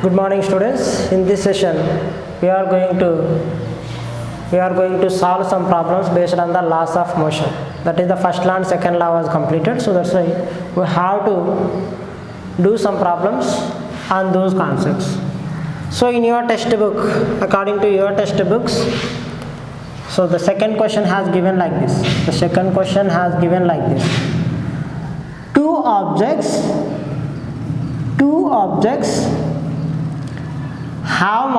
Good morning, students. In this session, we are going to solve some problems based on the laws of motion. That is, the first law and second law was completed. So that's why we have to do some problems on those concepts. So in your textbook, according to your textbooks, so the second question has given like this. The second question has given like this. Two objects have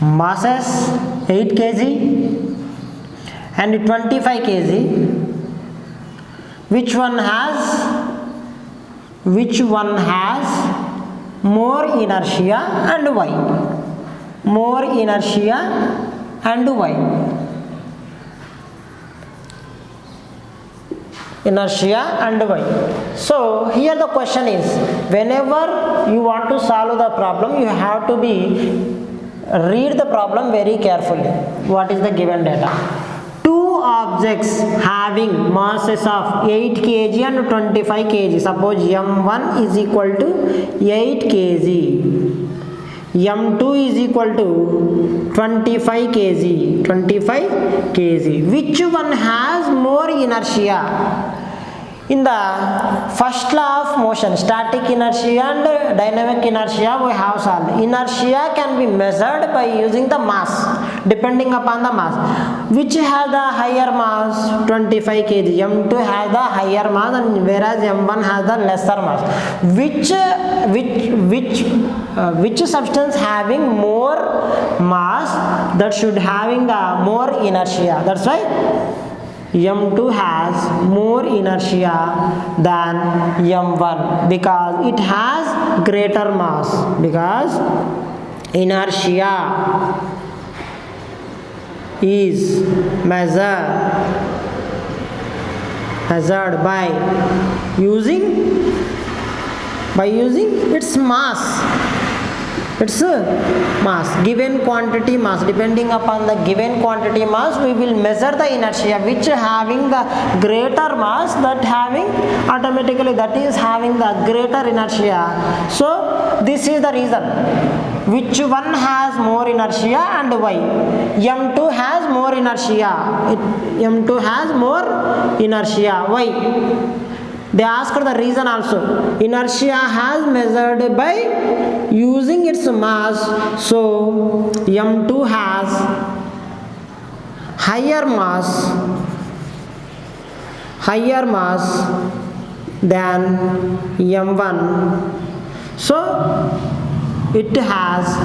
masses 8 kg and 25 kg. Which one has more inertia and why? More inertia and why? Inertia and why? So here the question is, whenever you want to solve the problem, you have to read the problem very carefully. What is the given data? Two objects having masses of 8 kg and 25 kg. Suppose m1 is equal to 8 kg. m2 is equal to 25 kg. Which one has more inertia? In the first law of motion, static inertia and dynamic inertia, we have solved. Inertia can be measured by using the mass, depending upon the mass. Which has the higher mass? 25 kg. m2 has the higher mass, and whereas m1 has the lesser mass. Which substance having more mass, that should having the more inertia? That's why m2 has more inertia than m1 because it has greater mass. Because inertia is measured by using its mass. It's a mass, given quantity mass. Depending upon the given quantity mass, we will measure the inertia, which having the greater mass, that having automatically that is having the greater inertia. So this is the reason. Which one has more inertia and why? m2 has more inertia. m2 has more inertia. Why? They asked the reason also. Inertia has measured by using its mass. So m2 has higher mass than m1. So it has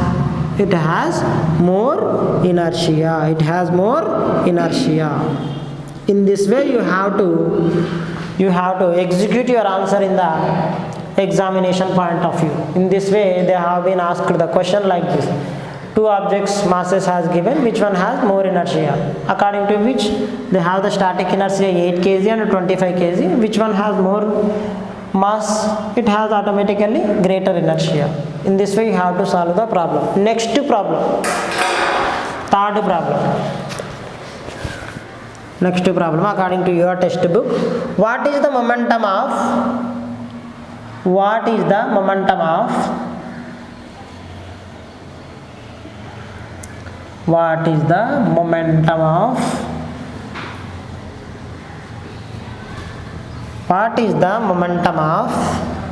more inertia. In this way, you have to execute your answer in the examination point of view. In this way, they have been asked the question like this. Two objects masses has given, which one has more inertia? According to which they have the static inertia 8 kg and 25 kg. Which one has more mass? It has automatically greater inertia. In this way, you have to solve the problem. Next problem. Third problem. Next problem, according to your textbook, what is the momentum of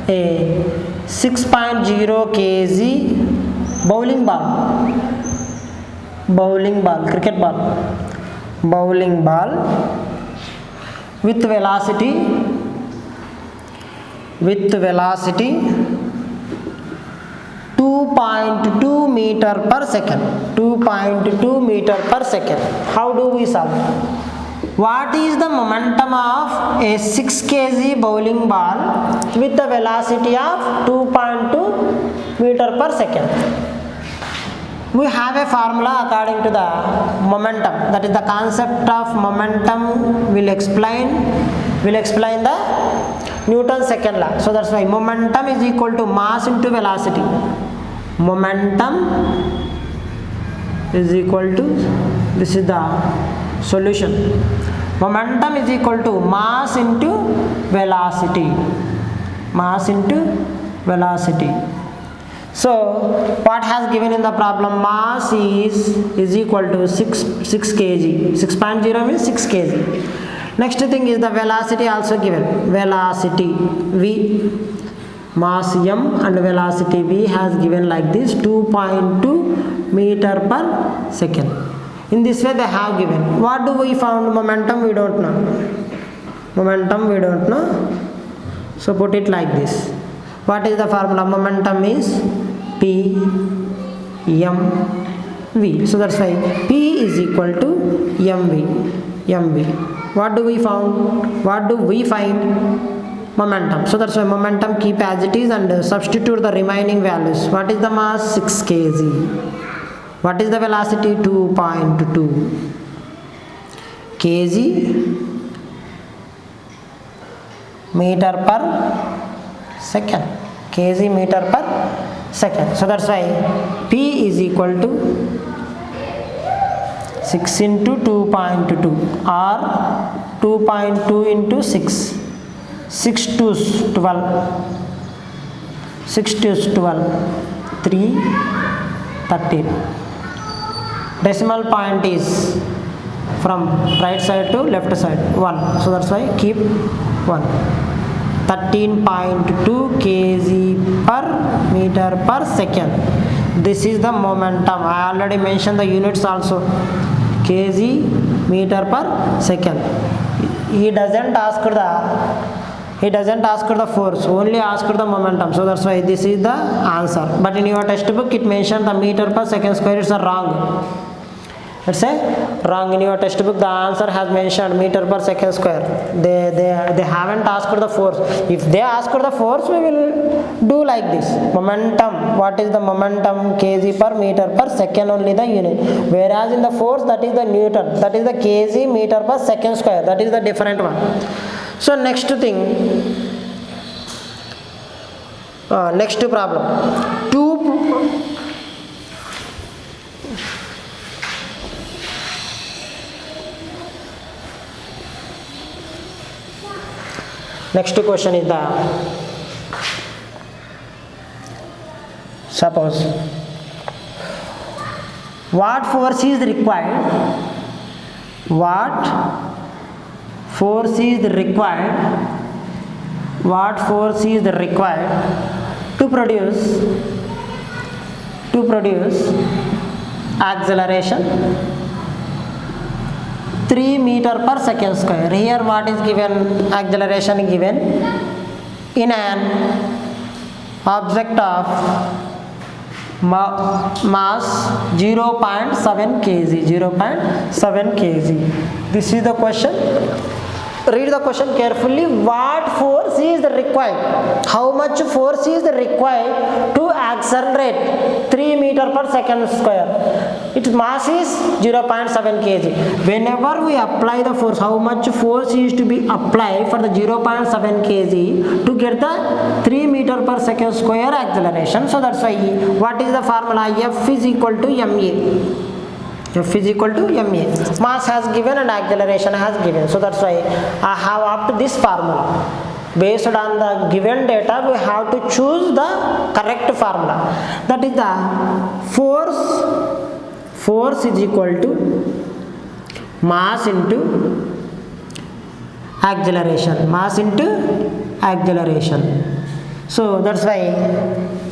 a 6.0 kg cricket bowling ball with velocity 2.2 meter per second. How do we solve? What is the momentum of a 6 kg bowling ball with the velocity of 2.2 meter per second? We have a formula according to the momentum. That is, the concept of momentum will explain the Newton's second law. So that's why momentum is equal to mass into velocity. Momentum is equal to, this is the solution. Momentum is equal to mass into velocity. mass into velocity. So what has given in the problem, mass is equal to 6 kg. 6.0 means 6 kg. Next thing is the velocity also given. Velocity v, mass m and velocity v has given like this, 2.2 meter per second. In this way they have given. What do we found? Momentum we don't know. Momentum we don't know. So put it like this. What is the formula? Momentum is P m v. So that's why P is equal to mv. What do we found? What do we find? Momentum. So that's why momentum keep as it is and substitute the remaining values. What is the mass? 6 kg. What is the velocity? 2.2 kg meter per second. Kg meter per second. So that's why P is equal to 6 into 2.2 or 2.2 into 6. 6 2s 12. 6 2s 12. 3 13. Decimal point is from right side to left side 1. So that's why keep 1. 13.2 kg per meter per second. This is the momentum. I already mentioned the units also. Kg meter per second. He doesn't ask the force, only ask the momentum. So that's why this is the answer. But in your textbook it mentioned the meter per second square. It's wrong. Let's say wrong. In your textbook the answer has mentioned meter per second square. They haven't asked the force. If they ask the force, we will do like this. Momentum. What is the momentum? Kg per meter per second, only the unit. Whereas in the force, that is the Newton. That is the kg meter per second square. That is the different one. So next thing. Next problem. Next question is the, suppose what force is required? What force is required? What force is required to produce acceleration 3 meter per second square. Here what is given? Acceleration given in an object of mass 0.7 kg. 0.7 kg. This is the question. Read the question carefully. What force is required? How much force is required to accelerate 3 meter per second square? Its mass is 0.7 kg. Whenever we apply the force, how much force is to be applied for the 0.7 kg to get the 3 meter per second square acceleration? So that's why what is the formula? F is equal to ma. F is equal to ma. Mass has given and acceleration has given. So that's why I have up to this formula. Based on the given data, we have to choose the correct formula. That is the force is equal to mass into acceleration. Mass into acceleration. So that's why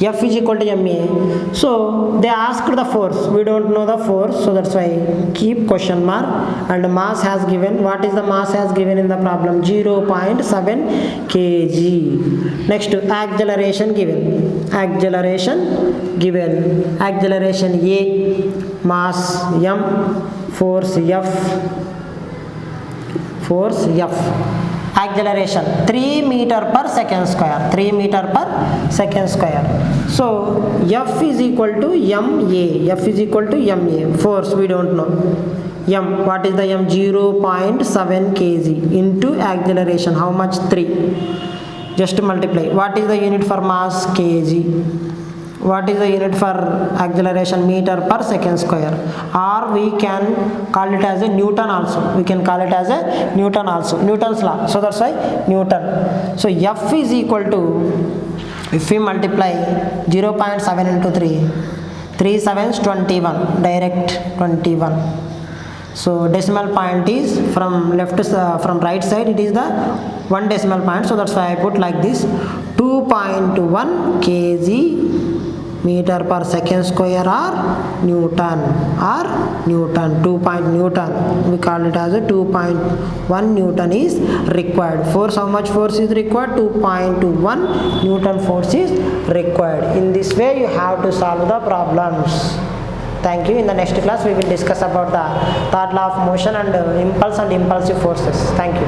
F is equal to ma. So they asked the force. We don't know the force. So that's why keep question mark. And mass has given. What is the mass has given in the problem? 0.7 kg. Next, acceleration given. Acceleration given. Acceleration A. Mass m. Force F. Force F. Acceleration 3 meter per second square. 3 meter per second square. So F is equal to ma. F is equal to ma. Force we don't know. M. What is the m? 0.7 kg into acceleration. How much? 3. Just multiply. What is the unit for mass? Kg. what is the unit for acceleration? Meter per second square, or we can call it as a Newton also. We can call it as a Newton also, Newton's law. So that's why Newton. So F is equal to, if we multiply 0.7 into 3, 3 sevens 21, direct 21. So decimal point is from from right side, it is the 1 decimal point. So that's why I put like this, 2.1 kg meter per second square, or Newton, 2 Newton. We call it as a 2.1 Newton is required. Force, how much force is required? 2.1 Newton force is required. In this way you have to solve the problems. Thank you. In the next class we will discuss about the third law of motion and impulse and impulsive forces. Thank you.